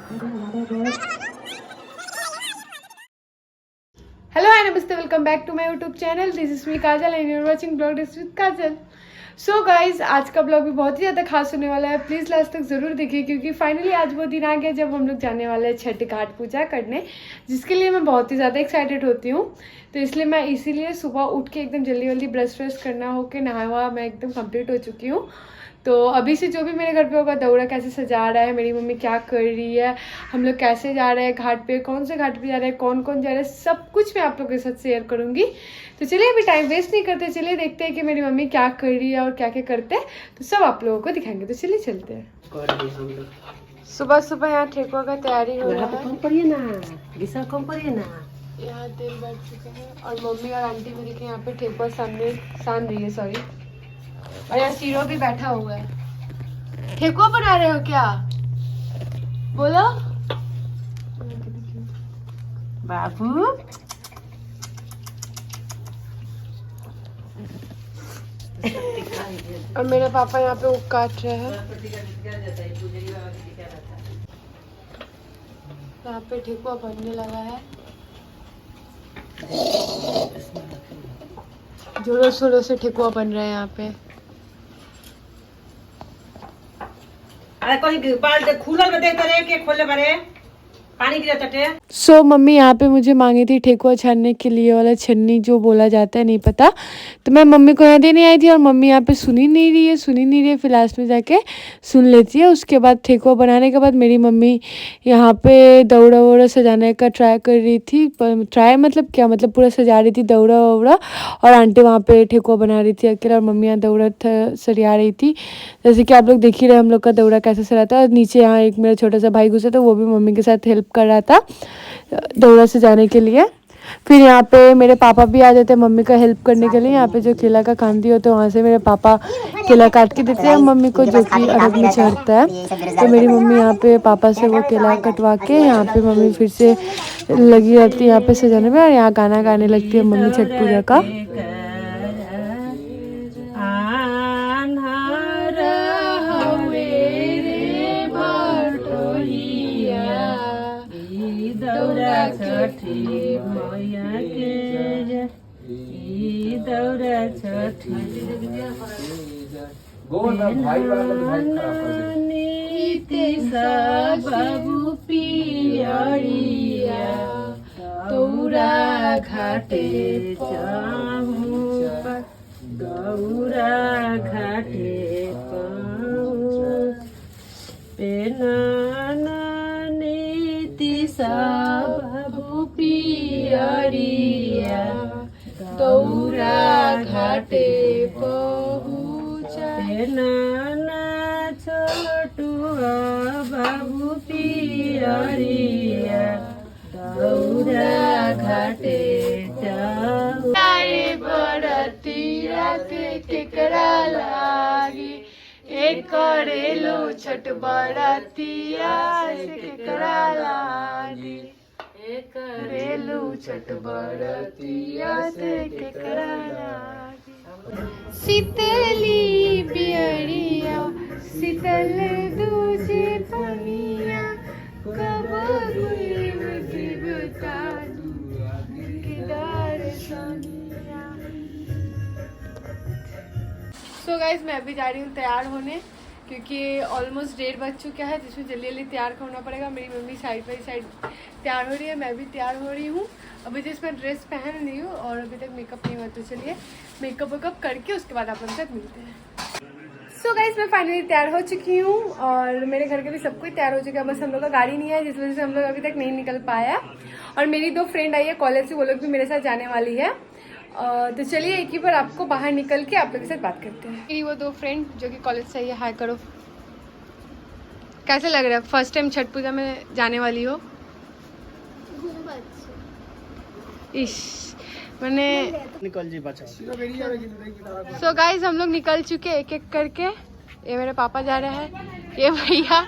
Hello hi नमस्ते, welcome back to my YouTube channel. This is me Kajal and you are watching blog dish with Kajal. So guys, आज का blog भी बहुत ही ज़्यादा खास होने वाला है। प्लीज़ लास्ट तक ज़रूर देखिए, क्योंकि फाइनली आज वो दिन आ गया जब हम लोग जाने वाले हैं छठ घाट पूजा करने, जिसके लिए मैं बहुत ही ज़्यादा एक्साइटेड होती हूँ। तो इसलिए मैं इसीलिए सुबह उठ के एकदम जल्दी जल्दी ब्रश व्रश करना हो के नहाया हुआ मैं एकदम कंप्लीट हो चुकी हूँ। तो अभी से जो भी मेरे घर पे होगा, दौरा कैसे सजा रहा है, मेरी मम्मी क्या कर रही है, हम लोग कैसे जा रहे हैं घाट पे, कौन से घाट पे जा रहे हैं, कौन कौन जा रहे हैं, सब कुछ मैं आप लोगों के साथ शेयर करूंगी। तो चलिए अभी टाइम वेस्ट नहीं करते, चलिए देखते हैं कि मेरी मम्मी क्या कर रही है और क्या क्या करते हैं, तो सब आप लोगों को दिखाएंगे। तो चलिए चलते हैं। सुबह सुबह यहाँ ठेकुआ का तैयारी हो रहा है। यहाँ तेल बैठ चुका है और मम्मी और आंटी मिलके यहाँ पे ठेकुआ सान रही है, सॉरी। और यहाँ सीरो भी बैठा हुआ है। ठेकुआ बना रहे हो क्या? बोलो बाबू। और मेरे पापा यहाँ पे वो काट रहे हैं। यहाँ पे ठेकुआ बनने लगा है, जोरों शोरों से ठेकुआ बन रहा है यहाँ पे। अरे कोई बाल खुलल में देखते रहे के खोले बारे पानी गिरा तटे। सो मम्मी यहाँ पे मुझे मांगी थी ठेकुआ छानने के लिए वाला छन्नी, जो बोला जाता है नहीं पता, तो मैं मम्मी को यहाँ देने आई थी और मम्मी यहाँ पे सुन ही नहीं रही है। फिर लास्ट में जाके सुन लेती है। उसके बाद ठेकुआ बनाने के बाद मेरी मम्मी यहाँ पे दौड़ा वौड़ा सजाने का ट्राई कर रही थी। ट्राई मतलब क्या, मतलब पूरा सजा रही थी दौड़ा वौड़ा। और आंटी वहाँ पे ठेकुआ बना रही थी अकेला, और मम्मी यहाँ दौड़ा सरिया रही थी। जैसे कि आप लोग देख ही रहे हम लोग का दौड़ा कैसे सराता है। और नीचे यहाँ एक मेरा छोटा सा भाई घुसा था, वो भी मम्मी के साथ हेल्प कर रहा था दौरा से जाने के लिए। फिर यहाँ पे मेरे पापा भी आ जाते हैं मम्मी का हेल्प करने के लिए। यहाँ पे जो केला का कांदी होता है वहाँ से मेरे पापा केला काट के देते हैं मम्मी को, जो कि अरग में चढ़ता है। तो मेरी मम्मी यहाँ पे पापा से वो केला कटवा के यहाँ पे मम्मी फिर से लगी रहती है यहाँ पे सजाने में। और यहाँ गाना गाने लगती है मम्मी छठ पूजा का। छठी मैया के दौरा छठी बाबू पियरिया दौरा घाटे चाहू दौरा घाटे बाबू पियरिया दौरा घाटे पहुँचा नाना छोटुआ बाबू पियरिया दौरा घाटे जाऊ। बड़तिया केकरा लागी एक करेलो छठ बड़तिया केकरा लागी एक करेलो छठ बड़तिया से केकरा लागी। शीतली बियरिया शीतल दूजे पनिया कब गुइब देवता केदार सोनिया। सो गाइज, मैं अभी जा रही हूँ तैयार होने, क्योंकि ऑलमोस्ट 1:30 बज चुका है, जिसमें जल्दी जल्दी तैयार होना पड़ेगा। मेरी मम्मी साइड बाई साइड तैयार हो रही है, मैं भी तैयार हो रही हूँ। अभी जैसे मैं ड्रेस पहन ली हूँ और अभी तक मेकअप नहीं हुआ, तो चलिए मेकअप वेकअप करके उसके बाद आप लोगों के साथ मिलते हैं। सो गाइज, मैं फाइनली तैयार हो चुकी हूँ और मेरे घर के भी सब कुछ तैयार हो चुका है। बस हम लोग का गाड़ी नहीं है, जिस वजह से हम लोग अभी तक नहीं निकल पाया। और मेरी 2 फ्रेंड आई है कॉलेज से, वो लोग भी मेरे साथ जाने वाली है। तो चलिए एक ही बार आपको बाहर निकल के आप लोगों के साथ बात करते हैं। मेरी वो 2 फ्रेंड जो कि कॉलेज से आई है, हाय करो। कैसे लग रहा है फर्स्ट टाइम छठ पूजा में जाने वाली हो? इश मैंने निकल जी बचा। सो गाइज, हम लोग निकल चुके एक एक करके। ये मेरे पापा जा रहे हैं, ये भैया,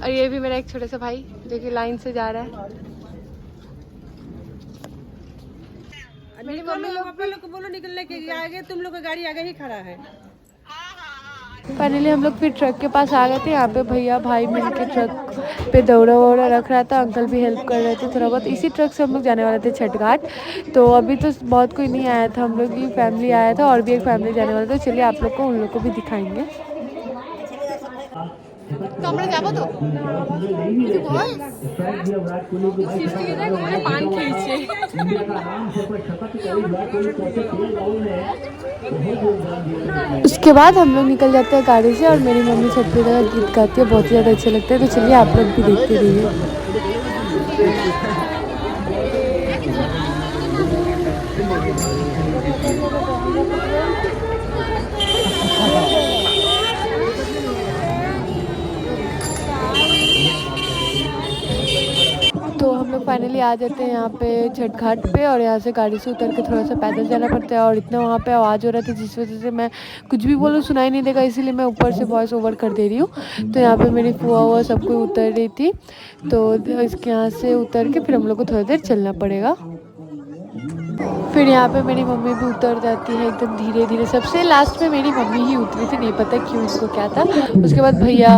और ये भी मेरा एक छोटा सा भाई जो कि लाइन से जा रहा है। मेरी मम्मी लोग को बोलो निकलने के आगे, तुम लोग का गाड़ी आगे ही खड़ा है। फाइनली हम लोग फिर ट्रक के पास आ गए थे। यहाँ पे भैया भाई मिल के ट्रक पे दौड़ा वौड़ा रख रहा था, अंकल भी हेल्प कर रहे थे थोड़ा बहुत। इसी ट्रक से हम लोग जाने वाले थे छठ घाट। तो अभी तो बहुत कोई नहीं आया था, हम लोग की फैमिली आया था और भी एक फैमिली जाने वाले थे। चलिए आप लोग को उन लोग को भी दिखाएंगे। तो আমরা যাবো তো কিছু বল সৃষ্টিকে দেখ ওখানে পান খেয়েছে उसके बाद हम लोग निकल जाते हैं गाड़ी से और मेरी मम्मी छठ पूजा का गीत गाती है, बहुत ही ज़्यादा अच्छा लगता है। तो चलिए आप लोग भी देखते रहिए। तो हम लोग फाइनली आ जाते हैं यहाँ पे छठ घाट पे और यहाँ से गाड़ी से उतर के थोड़ा सा पैदल जाना पड़ता है। और इतना वहाँ पे आवाज़ हो रहा था जिस वजह से मैं कुछ भी बोलूँ सुनाई नहीं देगा, इसीलिए मैं ऊपर से वॉइस ओवर कर दे रही हूँ। तो यहाँ पे मेरी फुआ हुआ सब कोई उतर रही थी, तो इसके यहाँ से उतर के फिर हम लोग को थोड़ी देर चलना पड़ेगा। फिर यहाँ पे मेरी मम्मी भी उतर जाती है एकदम धीरे धीरे। सबसे लास्ट में मेरी मम्मी ही उतरी थी, नहीं पता क्यों, इसको क्या था। उसके बाद भैया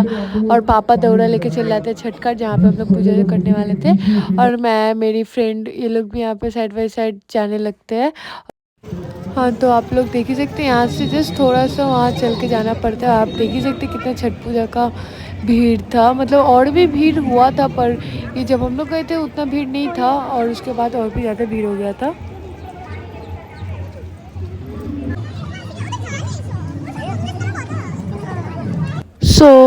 और पापा दौड़ा लेके चल जाते हैं छठ घाट जहाँ पे हम लोग पूजा करने वाले थे। और मैं मेरी फ्रेंड ये लोग भी यहाँ पे साइड बाई साइड जाने लगते हैं। हाँ तो आप लोग देख ही सकते हैं यहाँ से जस्ट थोड़ा सा वहाँ चल के जाना पड़ता है। आप देख ही सकते कितना छठ पूजा का भीड़ था, मतलब और भी भीड़ हुआ था पर ये जब हम लोग गए थे उतना भीड़ नहीं था और उसके बाद और भी ज़्यादा भीड़ हो गया था।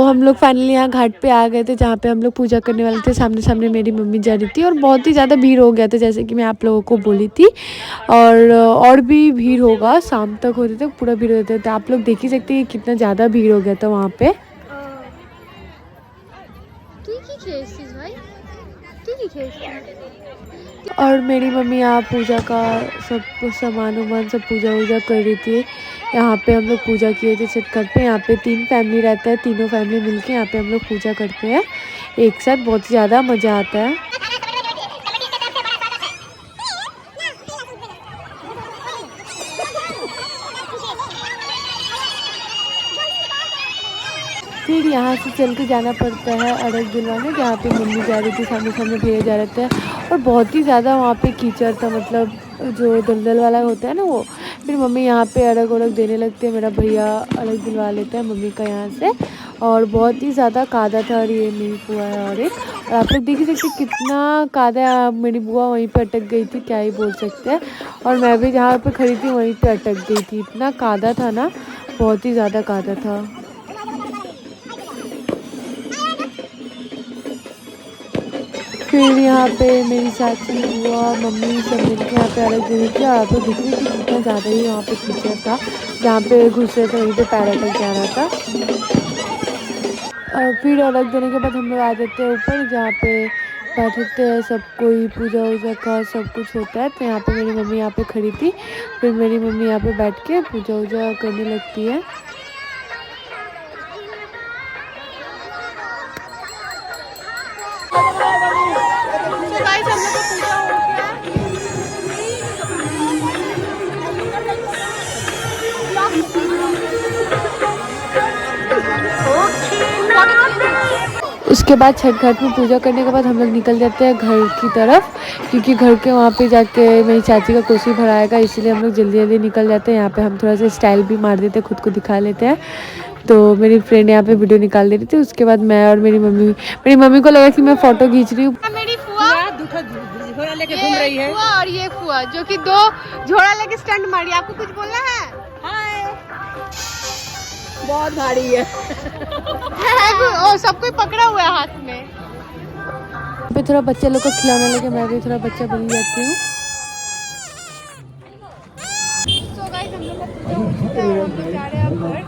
हम लोग फाइनली यहाँ घाट पे आ गए थे जहाँ पे हम लोग पूजा करने वाले थे। सामने सामने मेरी मम्मी जा रही थी और बहुत ही ज़्यादा भीड़ हो गया था जैसे कि मैं आप लोगों को बोली थी। और भी भीड़ होगा, शाम तक होते तक पूरा भीड़ होता था। आप लोग देख ही सकते हैं कितना ज़्यादा भीड़ हो गया था वहाँ पे। और मेरी मम्मी यहाँ पूजा का सब सामान वामान सब पूजा वूजा कर रही थी। यहाँ पे हम लोग पूजा किए थे छठ घाट पे। यहाँ पे 3 फैमिली रहता है, तीनों फैमिली मिलके यहाँ पे हम लोग पूजा करते हैं एक साथ। बहुत ही ज़्यादा मज़ा आता है। फिर यहाँ से चल के जाना पड़ता है अरग दिलवाने, जहाँ पे मम्मी जा रही थी, सामने सामने भैया जा रहे थे। और बहुत ही ज़्यादा वहाँ पे कीचड़ था, मतलब जो दलदल वाला होता है ना वो। फिर मम्मी यहाँ पे अरग उरग देने लगते हैं, मेरा भैया अरग दिलवा लेता है मम्मी का यहाँ से। और बहुत ही ज़्यादा कादा था और ये मेरी बुआ है और एक। और आप लोग देख ही सकते कितना कादा, मेरी बुआ वहीं पे अटक गई थी, क्या ही बोल सकते हैं। और मैं भी जहाँ पे खड़ी थी वहीं पे अटक गई थी, इतना कादा था ना, बहुत ही ज़्यादा कादा था। फिर यहाँ पे मेरी चाची बुआ मम्मी सब मिलकर यहाँ पे अलग देने की। और आप लोग दिख रही थी कितना ज़्यादा ही वहाँ पे कीचड़ था, जहाँ पे घुस रहे थे वहीं पे पैर अटक जा रहा था। और फिर अलग देने के बाद हम लोग आ जाते हैं ऊपर, जहाँ पे बैठते हैं सब कोई, पूजा वूजा का सब कुछ होता है। तो यहाँ पे मेरी मम्मी यहाँ पे खड़ी थी, फिर मेरी मम्मी यहाँ पे बैठ के पूजा वूजा करने लगती है। उसके बाद छठ घाट में पूजा करने के बाद हम लोग निकल जाते हैं घर की तरफ, क्योंकि घर के वहाँ पे जाके मेरी चाची का कोसी भराएगा, इसीलिए हम लोग जल्दी जल्दी निकल जाते हैं। यहाँ पे हम थोड़ा सा स्टाइल भी मार देते हैं, खुद को दिखा लेते हैं। तो मेरी फ्रेंड यहाँ पे वीडियो निकाल दे रही थी। उसके बाद मैं और मेरी मम्मी को लगा कि मैं फ़ोटो खींच रही हूँ। मेरी फुआ झोला लेके घूम रही है, और ये फुआ जो कि 2 झोला लेके स्टंट मारी। आपको कुछ बोलना है? हाय, बहुत भारी है। ओ, सब कोई पकड़ा हुआ है हाथ में। पे थोड़ा बच्चे लोग को खिलौना लेके मैं भी थोड़ा बच्चा बन जाती हूँ। तो गाइस हम लोग का पूजा हो चुका है, हम लोग जा रहे हैं अब घर।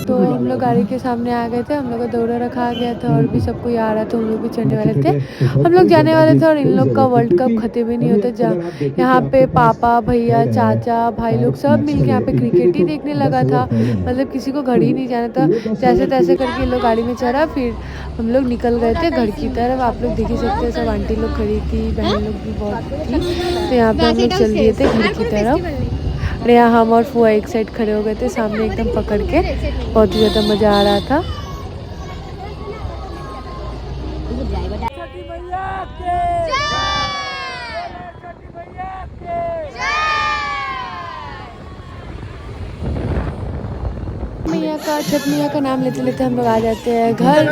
तो हम लोग गाड़ी के सामने आ गए थे, हम लोग का दौरा रखा गया था और भी सब कोई आ रहा था, हम लोग भी चढ़ने वाले थे। हम लोग जाने वाले थे और इन लोग का वर्ल्ड कप खत्म ही नहीं होता। यहाँ पे पापा भैया चाचा भाई लोग सब मिल के यहाँ पे क्रिकेट ही देखने लगा था, मतलब किसी को घर ही नहीं जाना था। जैसे तैसे करके इन लोग गाड़ी में चढ़ा, फिर हम लोग निकल गए थे घर की तरफ। आप लोग देख ही सकते हैं, सब आंटी लोग खड़ी थी, बहन लोग भी बहुत थी। तो यहाँ पे हम लोग चल दिए थे घर की तरफ। और यहाँ हम और फुआ एक साइड खड़े हो गए थे सामने एकदम पकड़ के, बहुत ही ज़्यादा मज़ा आ रहा था। छठ मैया का नाम लेते लेते हम लोग आ जाते हैं घर।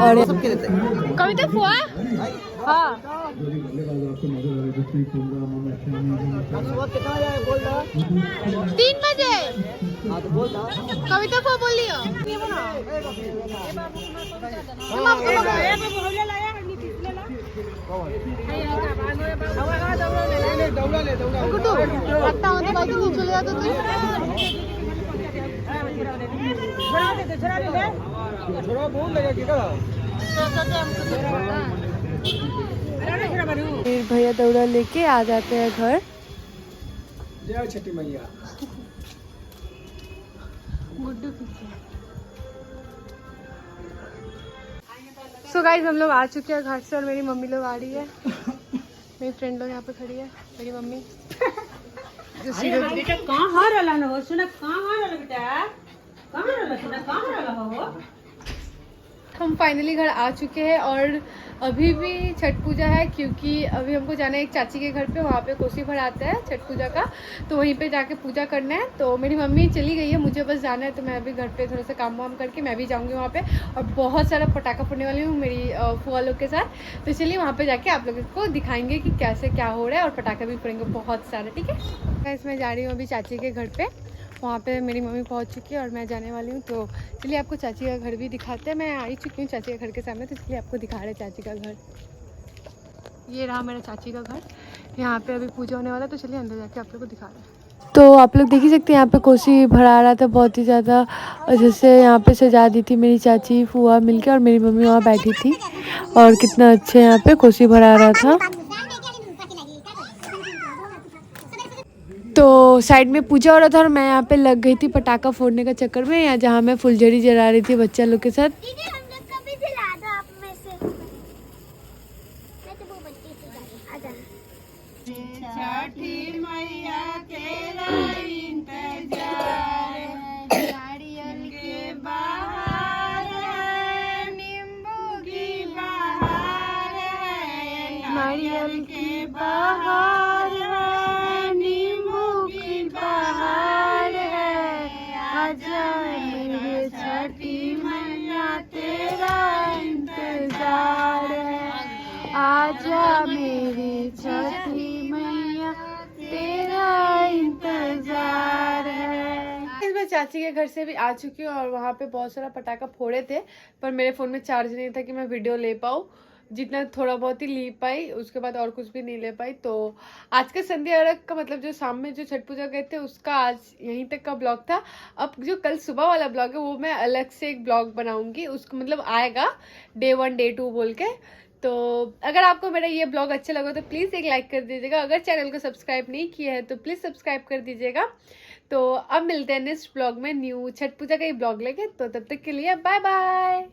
और कविता फुआ हाँ 3 बजे कविता फुआ बोलियो चले जाते फिर भैया दौड़ा लेके आ जाते हैं घर। जय छठी मैया। सो गाइस हम लोग आ चुके हैं घर से और मेरी मम्मी लोग आ रही है। मेरी फ्रेंड लोग यहाँ पे खड़ी है, मेरी मम्मी कहाँ हार रहा न हो सुना कहाँ हार रहा बेटा कहाँ रहा सुना कहाँ रहा हो। हम फाइनली घर आ चुके हैं और अभी भी छठ पूजा है क्योंकि अभी हमको जाना है एक चाची के घर पे, वहाँ पे कोसी भराता है छठ पूजा का, तो वहीं पे जाके पूजा करना है। तो मेरी मम्मी चली गई है, मुझे बस जाना है, तो मैं अभी घर पे थोड़ा सा काम वाम करके मैं भी जाऊँगी वहाँ पे और बहुत सारा पटाखा फोड़ने वाली हूँ मेरी फुआ लोग के साथ। तो चलिए वहाँ पे जाके आप लोगों को दिखाएंगे कि कैसे क्या हो रहा है और पटाखा भी फोड़ेंगे बहुत सारे, ठीक है। इसमें जा रही हूँ अभी चाची के घर पे, वहाँ पे मेरी मम्मी पहुँच चुकी है और मैं जाने वाली हूँ। तो चलिए आपको चाची का घर भी दिखाते हैं। मैं आ ही चुकी हूँ चाची के घर के सामने, तो चलिए आपको दिखा रहे हैं चाची का घर। ये रहा मेरा चाची का घर, यहाँ पे अभी पूजा होने वाला है, तो चलिए अंदर जाके आप लोग को दिखा रहे हैं। तो आप लोग देख ही सकते हैं यहाँ पे कोसी भरा रहा था बहुत ही ज़्यादा, और जैसे यहाँ पे सजा दी थी मेरी चाची फुआ मिलके, और मेरी मम्मी वहाँ बैठी थी और कितना अच्छे यहाँ पे कोसी भरा रहा था। तो साइड में पूजा हो रहा था और मैं यहाँ पे लग गई थी पटाखा फोड़ने का चक्कर में, यहाँ जहाँ मैं फुलझड़ी जला रही थी बच्चा लोग के साथ। छठी मैया तेरा इंतजार नारियल के बाहर है नींबू की बहार है नारियल के बाहर है नींबू की बहार है आजा मेरे छठी मैया तेरा इंतजार है आजा मेरी छठी मैया तेरा इंतजार है। मैं चाची के घर से भी आ चुकी हूँ और वहाँ पे बहुत सारा पटाखा फोड़े थे, पर मेरे फ़ोन में चार्ज नहीं था कि मैं वीडियो ले पाऊँ। जितना थोड़ा बहुत ही ले पाई, उसके बाद और कुछ भी नहीं ले पाई। तो आज का संध्या अर्घ का मतलब जो शाम में जो छठ पूजा गए थे उसका आज यहीं तक का ब्लॉग था। अब जो कल सुबह वाला ब्लॉग है वो मैं अलग से एक ब्लॉग बनाऊंगी, उसको मतलब आएगा Day 1 Day 2 बोल के। तो अगर आपको मेरा ये ब्लॉग अच्छा लगा तो प्लीज़ एक लाइक कर दीजिएगा, अगर चैनल को सब्सक्राइब नहीं किया है तो प्लीज़ सब्सक्राइब कर दीजिएगा। तो अब मिलते हैं नेक्स्ट ब्लॉग में न्यू छठ पूजा का ही ब्लॉग लेके, तो तब तक के लिए बाय बाय।